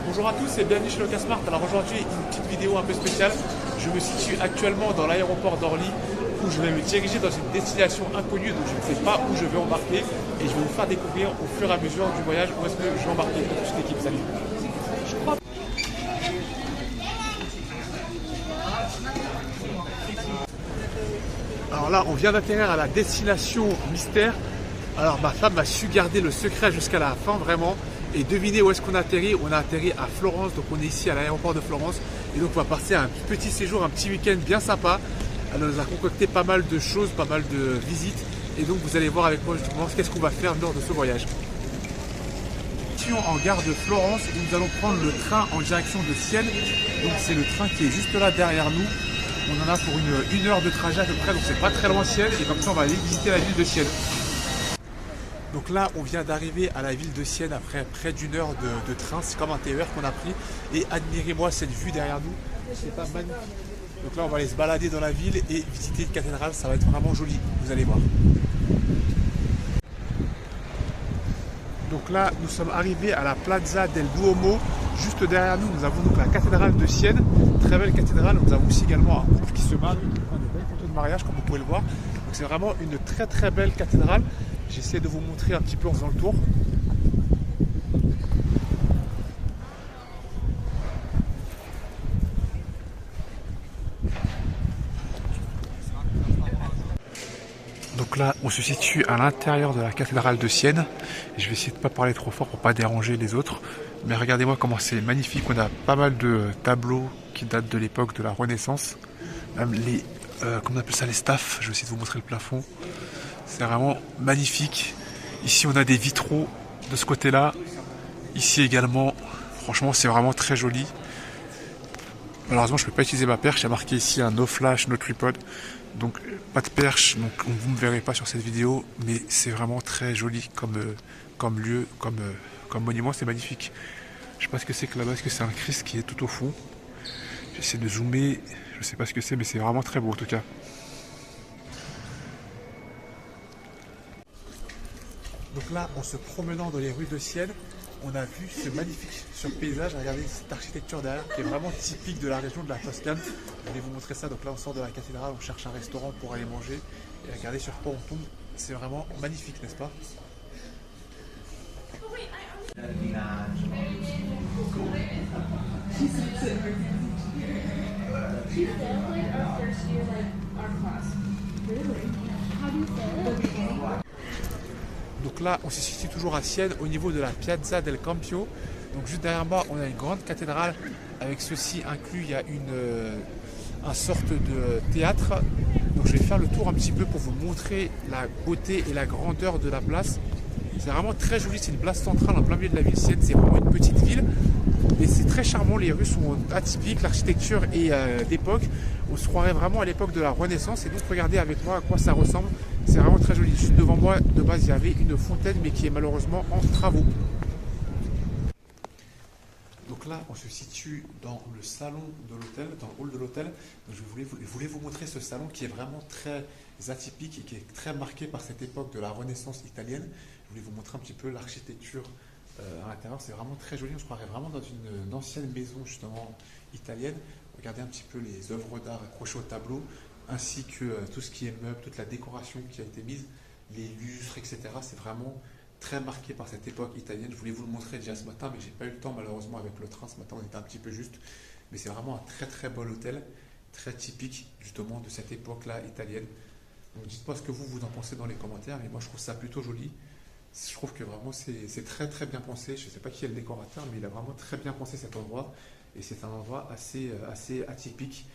Bonjour à tous et bienvenue chez Lucas Smart. Alors aujourd'hui, une petite vidéo un peu spéciale. Je me situe actuellement dans l'aéroport d'Orly où je vais me diriger dans une destination inconnue, donc je ne sais pas où je vais embarquer et je vais vous faire découvrir au fur et à mesure du voyage où est-ce que je vais embarquer. Donc, toute l'équipe, salut. Alors là, on vient d'atterrir à la destination mystère. Alors ma femme a su garder le secret jusqu'à la fin vraiment. Et devinez où est-ce qu'on a atterri? On a atterri à Florence, donc on est ici à l'aéroport de Florence. Et donc on va passer un petit séjour, un petit week-end bien sympa. Elle nous a concocté pas mal de choses, pas mal de visites. Et donc vous allez voir avec moi justement qu'est-ce qu'on va faire lors de ce voyage. En gare de Florence, où nous allons prendre le train en direction de Sienne. Donc c'est le train qui est juste là derrière nous. On en a pour une heure de trajet à peu près, donc c'est pas très loin Sienne. Et comme ça on va aller visiter la ville de Sienne. Donc là, on vient d'arriver à la ville de Sienne après près d'une heure de train. C'est comme un TER qu'on a pris. Et admirez-moi cette vue derrière nous. C'est pas magnifique. Donc là, on va aller se balader dans la ville et visiter une cathédrale. Ça va être vraiment joli. Vous allez voir. Donc là, nous sommes arrivés à la Plaza del Duomo. Juste derrière nous, nous avons donc la cathédrale de Sienne. Très belle cathédrale. Nous avons aussi également un couple qui se marie. On a des belles photos de mariage, comme vous pouvez le voir. Donc c'est vraiment une très belle cathédrale. J'essaie de vous montrer un petit peu en faisant le tour. Donc là, on se situe à l'intérieur de la cathédrale de Sienne. Et je vais essayer de ne pas parler trop fort pour ne pas déranger les autres. Mais regardez-moi comment c'est magnifique. On a pas mal de tableaux qui datent de l'époque de la Renaissance. Même les, comment on appelle ça, les staffs. Je vais essayer de vous montrer le plafond. C'est vraiment magnifique. Ici, on a des vitraux de ce côté-là. Ici également. Franchement, c'est vraiment très joli. Malheureusement, je ne peux pas utiliser ma perche. Il y a marqué ici un no flash, no tripod. Donc, pas de perche. Donc, vous ne me verrez pas sur cette vidéo. Mais c'est vraiment très joli comme lieu, comme monument. C'est magnifique. Je ne sais pas ce que c'est que là-bas. Est-ce que c'est un Christ qui est tout au fond? J'essaie de zoomer. Je ne sais pas ce que c'est, mais c'est vraiment très beau en tout cas. Donc là, en se promenant dans les rues de Sienne, on a vu ce magnifique paysage. Regardez cette architecture derrière qui est vraiment typique de la région de la Toscane. Je vais vous montrer ça. Donc là, on sort de la cathédrale, on cherche un restaurant pour aller manger. Et regardez sur quoi on tombe. C'est vraiment magnifique, n'est-ce pas? Donc là, on se situe toujours à Sienne, au niveau de la Piazza del Campio. Donc juste derrière moi, on a une grande cathédrale. Avec ceci inclus, il y a un sorte de théâtre. Donc je vais faire le tour un petit peu pour vous montrer la beauté et la grandeur de la place. C'est vraiment très joli, c'est une place centrale en plein milieu de la ville Sienne. C'est vraiment une petite ville. Et c'est très charmant, les rues sont atypiques, l'architecture est d'époque. On se croirait vraiment à l'époque de la Renaissance. Et donc regardez avec moi à quoi ça ressemble. C'est vraiment très joli. Juste devant moi, de base, il y avait une fontaine, mais qui est malheureusement en travaux. Donc là, on se situe dans le salon de l'hôtel, dans le hall de l'hôtel. Je voulais vous montrer ce salon qui est vraiment très atypique et qui est très marqué par cette époque de la Renaissance italienne. Je voulais vous montrer un petit peu l'architecture à l'intérieur. C'est vraiment très joli. On se croirait vraiment dans une ancienne maison justement italienne. Regardez un petit peu les œuvres d'art accrochées au tableau, ainsi que tout ce qui est meuble, toute la décoration qui a été mise, les lustres, etc. C'est vraiment très marqué par cette époque italienne. Je voulais vous le montrer déjà ce matin, mais j'ai pas eu le temps malheureusement avec le train. Ce matin, on était un petit peu juste. Mais c'est vraiment un très beau hôtel, très typique justement de cette époque-là italienne. Donc dites-moi ce que vous en pensez dans les commentaires, mais moi je trouve ça plutôt joli. Je trouve que vraiment c'est très bien pensé. Je ne sais pas qui est le décorateur, mais il a vraiment très bien pensé cet endroit. Et c'est un endroit assez atypique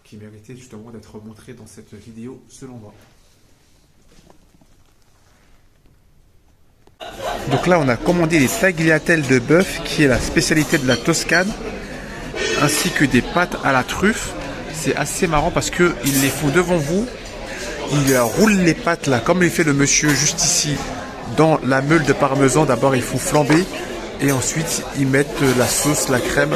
qui méritait justement d'être montré dans cette vidéo selon moi. Donc là, on a commandé des tagliatelles de bœuf, qui est la spécialité de la Toscane, ainsi que des pâtes à la truffe. C'est assez marrant parce qu'ils les font devant vous. Ils roulent les pâtes là, comme il fait le monsieur juste ici, dans la meule de parmesan. D'abord, ils font flamber et ensuite ils mettent la sauce, la crème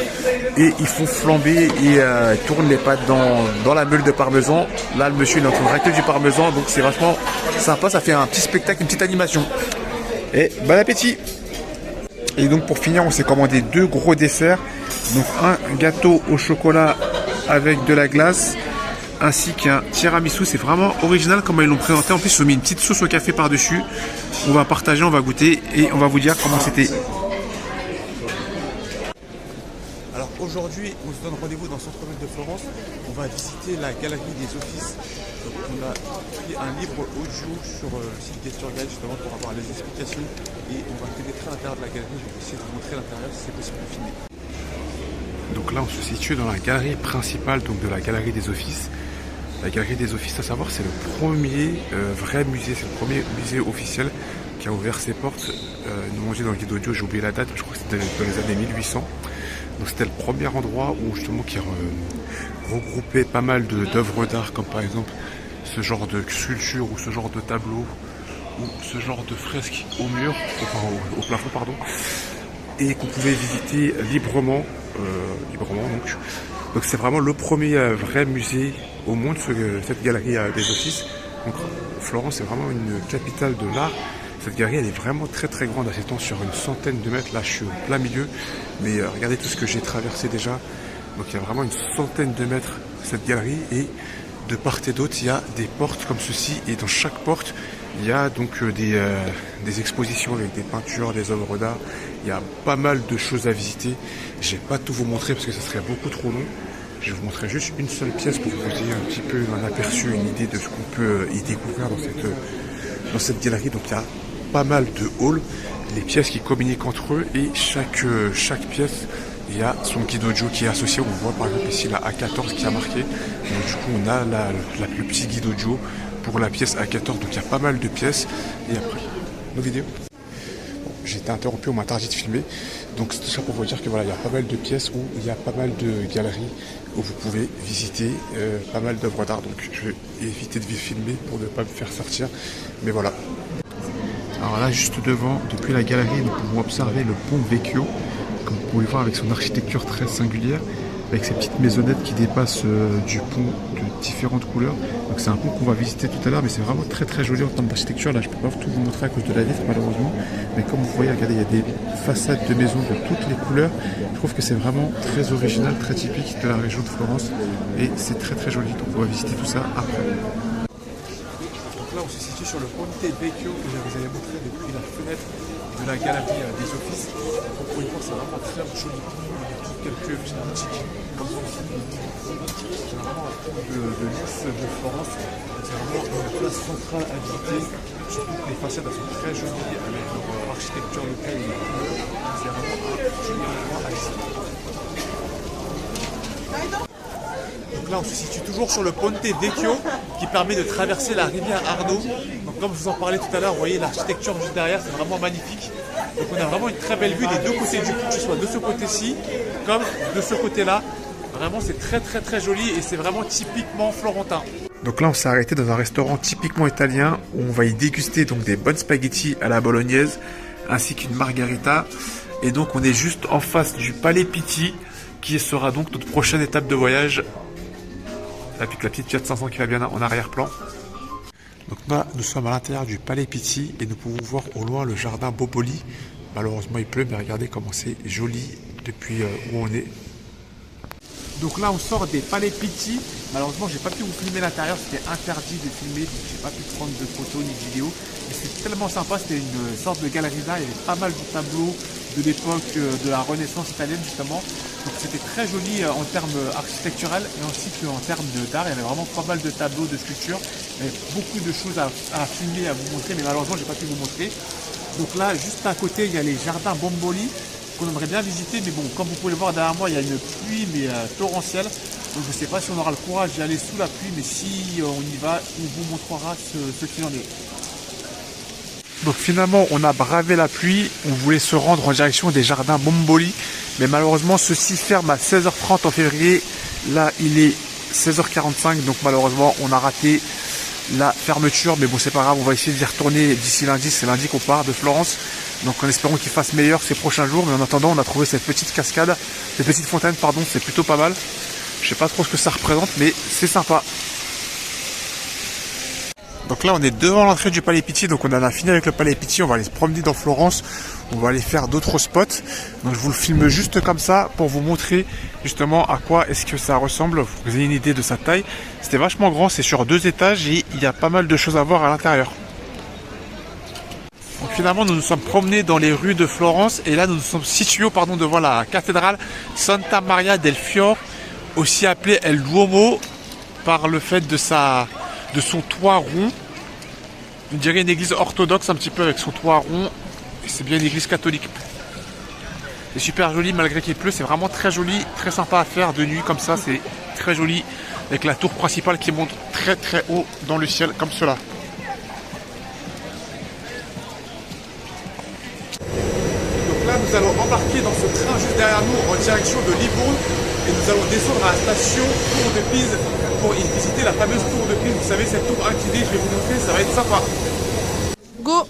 et ils font flamber et tournent les pâtes dans la meule de parmesan. Là, le monsieur il est en train de racler du parmesan, donc c'est vachement sympa. Ça fait un petit spectacle, une petite animation. Et bon appétit! Et donc pour finir, on s'est commandé 2 gros desserts. Donc un gâteau au chocolat avec de la glace, ainsi qu'un tiramisu. C'est vraiment original comment ils l'ont présenté. En plus, ils ont mis une petite sauce au café par-dessus. On va partager, on va goûter et on va vous dire comment c'était. Alors aujourd'hui, on se donne rendez-vous dans le centre-ville de Florence. On va visiter la galerie des offices. Donc on a pris un livre audio sur le site Get Your Guide justement pour avoir les explications et on va pénétrer à l'intérieur de la galerie. Je vais essayer de vous montrer l'intérieur si c'est possible de filmer. Donc là, on se situe dans la galerie principale donc de la galerie des offices. La galerie des offices, à savoir, c'est le premier vrai musée, c'est le premier musée officiel qui a ouvert ses portes. Nous on dit dans le guide audio, j'ai oublié la date, je crois que c'était dans les années 1800. Donc c'était le premier endroit où justement qui regroupait pas mal d'œuvres d'art, comme par exemple ce genre de sculpture ou ce genre de tableau ou ce genre de fresque au mur, enfin au plafond pardon, et qu'on pouvait visiter librement. Donc c'est vraiment le premier vrai musée au monde, cette galerie des offices. Donc Florence est vraiment une capitale de l'art. Cette galerie elle est vraiment très très grande, elle s'étend sur une centaine de mètres. Là je suis au plein milieu, mais regardez tout ce que j'ai traversé déjà. Donc il y a vraiment une centaine de mètres cette galerie et de part et d'autre il y a des portes comme ceci et dans chaque porte il y a donc des expositions avec des peintures, des œuvres d'art. Il y a pas mal de choses à visiter. Je vais pas tout vous montrer parce que ça serait beaucoup trop long. Je vais vous montrer juste une seule pièce pour que vous ayez un petit peu un aperçu, une idée de ce qu'on peut y découvrir dans cette galerie. Donc il y a pas mal de halls, les pièces qui communiquent entre eux et chaque pièce il y a son guide audio qui est associé. On voit par exemple ici la A14 qui a marqué. Donc du coup on a la plus petite guide audio pour la pièce A14. Donc il y a pas mal de pièces. Et après, nos vidéos. Bon, j'ai été interrompu, on m'a interdit de filmer. Donc c'est tout ça pour vous dire que voilà, il y a pas mal de pièces où il y a pas mal de galeries où vous pouvez visiter pas mal d'œuvres d'art. Donc je vais éviter de filmer pour ne pas me faire sortir. Mais voilà. Alors là, juste devant, depuis la galerie, nous pouvons observer le pont Vecchio. Comme vous pouvez voir avec son architecture très singulière, avec ces petites maisonnettes qui dépassent du pont de différentes couleurs. Donc c'est un pont qu'on va visiter tout à l'heure, mais c'est vraiment très très joli en termes d'architecture. Là je ne peux pas tout vous montrer à cause de la vitre malheureusement, mais comme vous voyez, regardez, il y a des façades de maisons de toutes les couleurs. Je trouve que c'est vraiment très original, très typique de la région de Florence et c'est très très joli. Donc on va visiter tout ça après. Donc là on se situe sur le Ponte Vecchio que je vous avais montré depuis la fenêtre de la galerie des offices. Donc pour une fois c'est vraiment très joli. Quelques petites boutiques comme ça. C'est vraiment un truc de luxe de Florence. C'est vraiment une place centrale à visiter. Surtout que les façades elles sont très jolies avec leur architecture locale et les couleurs. C'est vraiment un joli endroit à visiter. Donc là on se situe toujours sur le Ponte Vecchio qui permet de traverser la rivière Arno. Donc comme je vous en parlais tout à l'heure, vous voyez l'architecture juste derrière, c'est vraiment magnifique. Donc on a vraiment une très belle vue des deux côtés du pont, que ce soit de ce côté-ci comme de ce côté-là. Vraiment c'est très très très joli et c'est vraiment typiquement florentin. Donc là on s'est arrêté dans un restaurant typiquement italien où on va y déguster donc des bonnes spaghettis à la bolognaise ainsi qu'une margarita. Et donc on est juste en face du Palais Pitti qui sera donc notre prochaine étape de voyage. Avec la petite Fiat 500 qui va bien en arrière-plan. Donc là, nous sommes à l'intérieur du Palais Pitti et nous pouvons voir au loin le jardin Boboli. Malheureusement, il pleut, mais regardez comment c'est joli depuis où on est. Donc là, on sort des Palais Pitti. Malheureusement, j'ai pas pu vous filmer l'intérieur, c'était interdit de filmer, donc j'ai pas pu prendre de photos ni de vidéos. Mais c'est tellement sympa, c'était une sorte de galerie d'art, il y avait pas mal de tableaux de l'époque de la Renaissance italienne justement. Donc c'était très joli en termes architecturels et ainsi qu'en termes d'art. Il y avait vraiment pas mal de tableaux, de sculptures. Il y avait beaucoup de choses à filmer, à vous montrer, mais malheureusement j'ai pas pu vous montrer. Donc là, juste à côté, il y a les jardins Bomboli qu'on aimerait bien visiter, mais bon, comme vous pouvez le voir derrière moi, il y a une pluie mais torrentielle. Donc je ne sais pas si on aura le courage d'y aller sous la pluie, mais si on y va, on vous montrera ce qu'il en est. Donc finalement, on a bravé la pluie, on voulait se rendre en direction des jardins Bomboli, mais malheureusement, ceux-ci ferment à 16h30 en février. Là, il est 16h45, donc malheureusement, on a raté la fermeture, mais bon, c'est pas grave, on va essayer d'y retourner d'ici lundi. C'est lundi qu'on part de Florence, donc en espérant qu'il fasse meilleur ces prochains jours. Mais en attendant, on a trouvé cette petite cascade, cette petite fontaine, pardon, c'est plutôt pas mal. Je sais pas trop ce que ça représente, mais c'est sympa. Donc là, on est devant l'entrée du Palais Pitti. Donc on en a fini avec le Palais Pitti. On va aller se promener dans Florence. On va aller faire d'autres spots. Donc je vous le filme juste comme ça pour vous montrer justement à quoi est-ce que ça ressemble. Pour que vous ayez une idée de sa taille. C'était vachement grand. C'est sur 2 étages et il y a pas mal de choses à voir à l'intérieur. Donc finalement, nous nous sommes promenés dans les rues de Florence. Et là, nous nous sommes situés devant la cathédrale Santa Maria del Fiore, aussi appelée El Duomo par le fait de son toit rond. On dirait une église orthodoxe un petit peu avec son toit rond. Et c'est bien une église catholique. C'est super joli malgré qu'il pleut. C'est vraiment très joli, très sympa à faire de nuit comme ça. C'est très joli avec la tour principale qui monte très très haut dans le ciel comme cela. Donc là nous allons embarquer dans ce train juste derrière nous en direction de Libourne. Et nous allons descendre à la station Tour de Pise pour y visiter la fameuse tour de Pise. Vous savez, cette tour inclinée, je vais vous montrer, ça va être sympa. Go!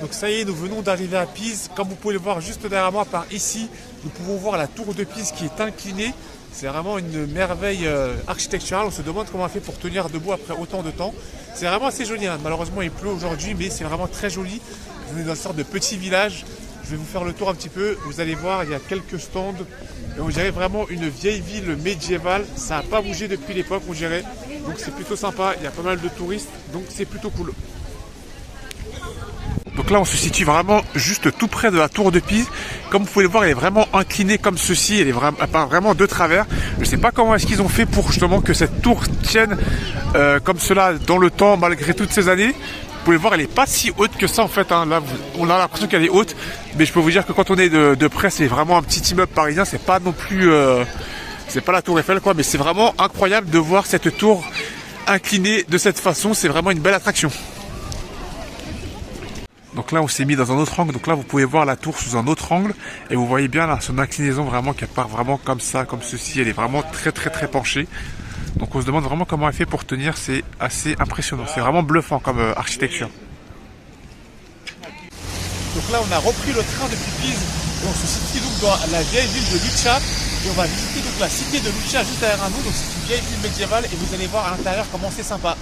Donc ça y est, nous venons d'arriver à Pise. Comme vous pouvez le voir juste derrière moi, par ici, nous pouvons voir la tour de Pise qui est inclinée. C'est vraiment une merveille architecturale. On se demande comment elle fait pour tenir debout après autant de temps. C'est vraiment assez joli. Hein. Malheureusement, il pleut aujourd'hui, mais c'est vraiment très joli. On est dans une sorte de petit village. Je vais vous faire le tour un petit peu. Vous allez voir, il y a quelques stands. Et on dirait vraiment une vieille ville médiévale. Ça n'a pas bougé depuis l'époque, on dirait. Donc c'est plutôt sympa. Il y a pas mal de touristes. Donc c'est plutôt cool. Donc là, on se situe vraiment juste tout près de la tour de Pise. Comme vous pouvez le voir, elle est vraiment inclinée comme ceci. Elle est vraiment de travers. Je ne sais pas comment est-ce qu'ils ont fait pour justement que cette tour tienne comme cela dans le temps, malgré toutes ces années. Vous pouvez voir, elle n'est pas si haute que ça en fait. Hein. Là, on a l'impression qu'elle est haute. Mais je peux vous dire que quand on est de près, c'est vraiment un petit immeuble parisien. C'est pas non plus... c'est pas la tour Eiffel, quoi. Mais c'est vraiment incroyable de voir cette tour inclinée de cette façon. C'est vraiment une belle attraction. Donc là, on s'est mis dans un autre angle. Donc là, vous pouvez voir la tour sous un autre angle. Et vous voyez bien là, son inclinaison vraiment qui part vraiment comme ça, comme ceci. Elle est vraiment très très très penchée. Donc on se demande vraiment comment elle fait pour tenir. C'est assez impressionnant. C'est vraiment bluffant comme architecture. Donc là, on a repris le train depuis Pise. Et on se situe donc dans la vieille ville de Lucca. Et on va visiter donc la cité de Lucca juste derrière nous. Donc c'est une vieille ville médiévale. Et vous allez voir à l'intérieur comment c'est sympa.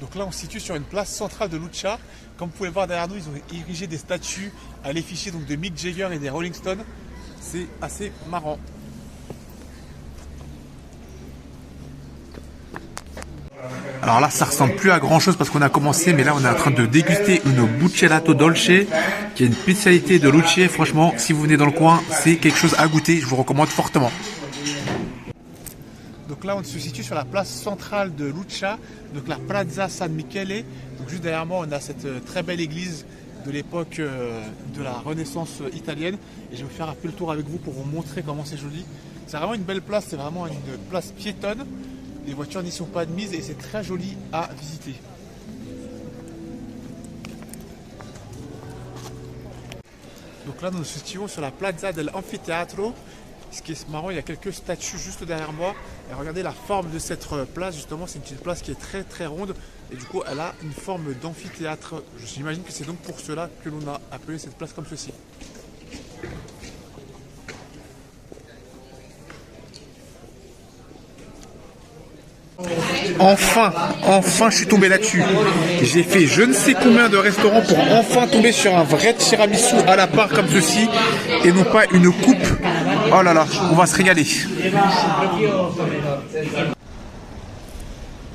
Donc là, on se situe sur une place centrale de Lucca. Comme vous pouvez le voir derrière nous, ils ont érigé des statues à l'effigie donc de Mick Jagger et des Rolling Stones. C'est assez marrant. Alors là, ça ressemble plus à grand chose parce qu'on a commencé, mais là on est en train de déguster une buccellato dolce, qui est une spécialité de Lucca. Franchement, si vous venez dans le coin, c'est quelque chose à goûter. Je vous recommande fortement. Donc là, on se situe sur la place centrale de Lucca, donc la Piazza San Michele. Donc juste derrière moi, on a cette très belle église de l'époque de la Renaissance italienne. Et je vais vous faire un peu le tour avec vous pour vous montrer comment c'est joli. C'est vraiment une belle place, c'est vraiment une place piétonne. Les voitures n'y sont pas admises et c'est très joli à visiter. Donc là, nous nous situons sur la Plaza del Anfiteatro. Ce qui est marrant, il y a quelques statues juste derrière moi. Et regardez la forme de cette place, justement, c'est une place qui est très très ronde. Et du coup, elle a une forme d'amphithéâtre. J'imagine que c'est donc pour cela que l'on a appelé cette place comme ceci. Enfin, je suis tombé là-dessus. J'ai fait je ne sais combien de restaurants pour enfin tomber sur un vrai tiramisu à la part comme ceci et non pas une coupe. Oh là là, on va se régaler.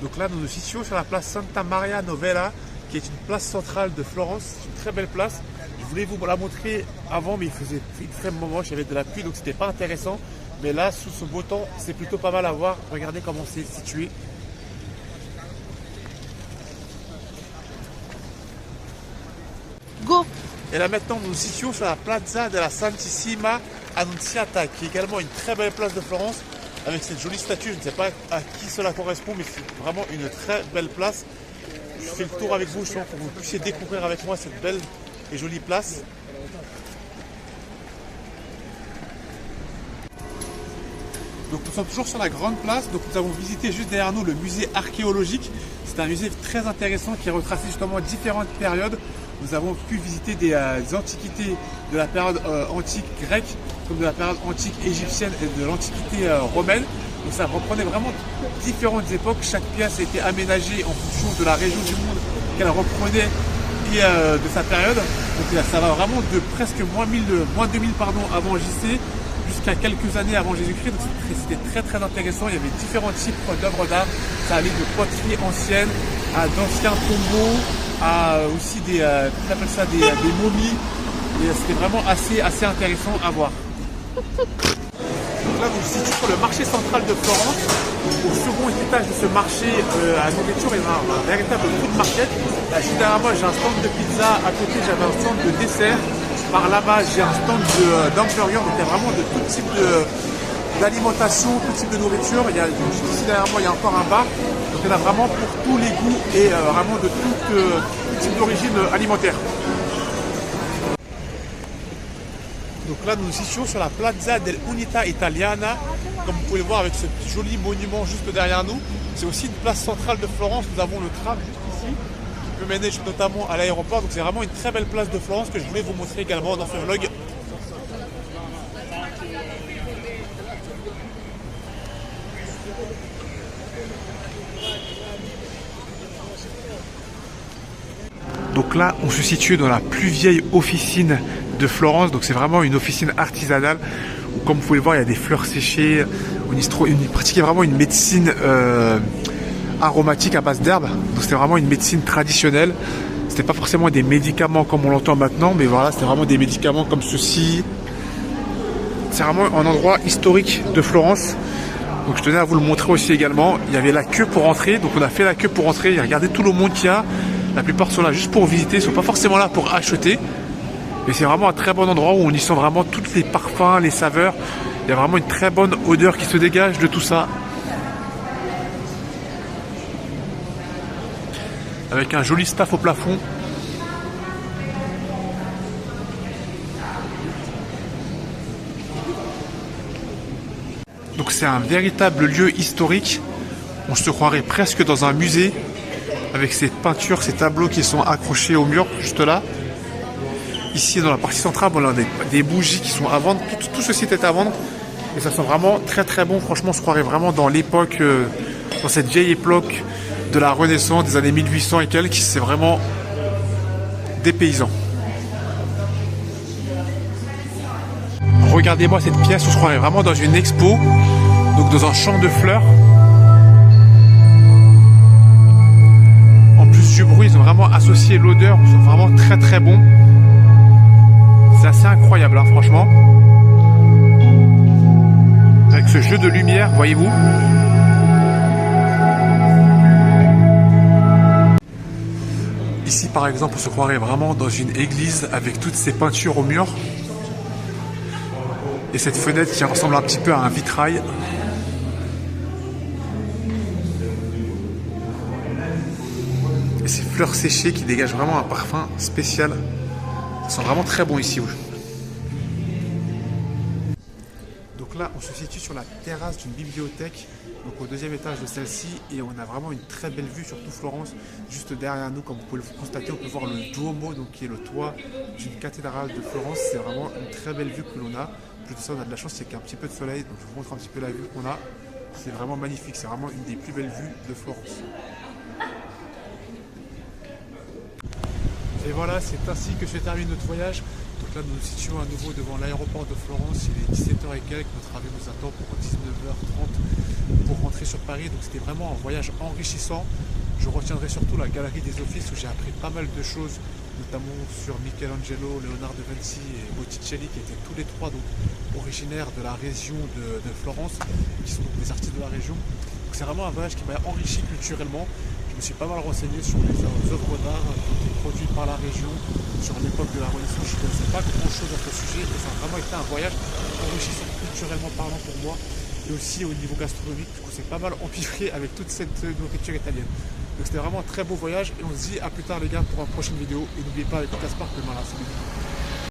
Donc là, nous nous situons sur la place Santa Maria Novella, qui est une place centrale de Florence. C'est une très belle place. Je voulais vous la montrer avant, mais il faisait extrêmement moche, il y avait de la pluie, donc c'était pas intéressant. Mais là, sous ce beau temps, c'est plutôt pas mal à voir. Regardez comment c'est situé. Go! Et là maintenant, nous nous situons sur la Plaza della Santissima Annunziata, qui est également une très belle place de Florence, avec cette jolie statue. Je ne sais pas à qui cela correspond, mais c'est vraiment une très belle place. Je fais le tour avec vous, justement, pour que vous puissiez découvrir avec moi cette belle et jolie place. Donc nous sommes toujours sur la grande place. Donc nous avons visité juste derrière nous le musée archéologique. C'est un musée très intéressant qui retrace justement différentes périodes. nous avons pu visiter des antiquités de la période antique grecque, comme de la période antique égyptienne et de l'antiquité romaine. Donc ça reprenait vraiment différentes époques. Chaque pièce a été aménagée en fonction de la région du monde qu'elle reprenait et de sa période. Donc ça va vraiment de presque moins 2000 avant JC jusqu'à quelques années avant Jésus-Christ. Donc c'était très très intéressant. Il y avait différents types d'œuvres d'art. Ça allait de poterie ancienne à d'anciens tombeaux, à aussi des momies. Et c'était vraiment assez intéressant à voir. Donc là, vous vous situez sur le marché central de Florence. Au second étage de ce marché à nourriture, il y a un véritable food market. Là, juste derrière moi, j'ai un stand de pizza. À côté, j'avais un stand de dessert. Par là-bas, j'ai un stand d'hamburger. Donc il y a vraiment de tout type d'alimentation, tout type de nourriture. Ici derrière moi, il y a encore un bar. Donc il y en a vraiment pour tous les goûts et vraiment de tout type d'origine alimentaire. Donc là, nous nous situons sur la Plaza dell'Unità Italiana, comme vous pouvez le voir avec ce joli monument juste derrière nous. C'est aussi une place centrale de Florence. Nous avons le tram juste ici, qui peut mener notamment à l'aéroport. Donc c'est vraiment une très belle place de Florence que je voulais vous montrer également dans ce vlog. Donc là, on se situe dans la plus vieille officine de Florence. Donc c'est vraiment une officine artisanale où, comme vous pouvez le voir, il y a des fleurs séchées. On pratiquait vraiment une médecine aromatique à base d'herbes. Donc c'était vraiment une médecine traditionnelle. C'était pas forcément des médicaments comme on l'entend maintenant, mais voilà, c'était vraiment des médicaments comme ceci. C'est vraiment un endroit historique de Florence. Donc je tenais à vous le montrer aussi également. Il y avait la queue pour entrer. Donc on a fait la queue pour entrer. Et regardez tout le monde qu'il y a. La plupart sont là juste pour visiter, ils ne sont pas forcément là pour acheter. Mais c'est vraiment un très bon endroit où on y sent vraiment tous les parfums, les saveurs. Il y a vraiment une très bonne odeur qui se dégage de tout ça. Avec un joli staff au plafond. Donc c'est un véritable lieu historique. On se croirait presque dans un musée. Avec ces peintures, ces tableaux qui sont accrochés au mur, juste là. Ici, dans la partie centrale, on a des bougies qui sont à vendre. Tout ceci est à vendre. Et ça sent vraiment très très bon. Franchement, on se croirait vraiment dans l'époque, dans cette vieille époque de la Renaissance, des années 1800 et quelques. C'est vraiment dépaysant. Regardez-moi cette pièce, on se croirait vraiment dans une expo. Donc dans un champ de fleurs. Du bruit, ils ont vraiment associé l'odeur, ils sont vraiment très très bons. C'est assez incroyable, hein, franchement. Avec ce jeu de lumière, voyez-vous. Ici, par exemple, on se croirait vraiment dans une église avec toutes ces peintures au mur. Et cette fenêtre qui ressemble un petit peu à un vitrail. Ces fleurs séchées qui dégagent vraiment un parfum spécial. Elles sont vraiment très bons ici. Donc là, on se situe sur la terrasse d'une bibliothèque, donc au deuxième étage de celle-ci, et on a vraiment une très belle vue sur tout Florence. Juste derrière nous, comme vous pouvez le constater, on peut voir le Duomo, donc qui est le toit d'une cathédrale de Florence. C'est vraiment une très belle vue que l'on a. Plus de ça, on a de la chance, c'est qu'il y a un petit peu de soleil, donc je vous montre un petit peu la vue qu'on a. C'est vraiment magnifique, c'est vraiment une des plus belles vues de Florence. Et voilà, c'est ainsi que se termine notre voyage. Donc là, nous nous situons à nouveau devant l'aéroport de Florence. Il est 17h et quelques. Notre avion nous attend pour 19h30 pour rentrer sur Paris. Donc c'était vraiment un voyage enrichissant. Je retiendrai surtout la galerie des Offices où j'ai appris pas mal de choses, notamment sur Michelangelo, Léonard de Vinci et Botticelli, qui étaient tous les trois donc, originaires de la région de Florence, qui sont donc des artistes de la région. Donc c'est vraiment un voyage qui m'a enrichi culturellement. Je me suis pas mal renseigné sur les œuvres d'art qui étaient produites par la région, sur l'époque de la Renaissance. Je ne connaissais pas grand chose à ce sujet, mais ça a vraiment été un voyage enrichissant culturellement parlant pour moi, et aussi au niveau gastronomique, du coup c'est pas mal empiré avec toute cette nourriture italienne. Donc c'était vraiment un très beau voyage, et on se dit à plus tard les gars pour une prochaine vidéo, et n'oubliez pas avec Caspar que le malin, salut.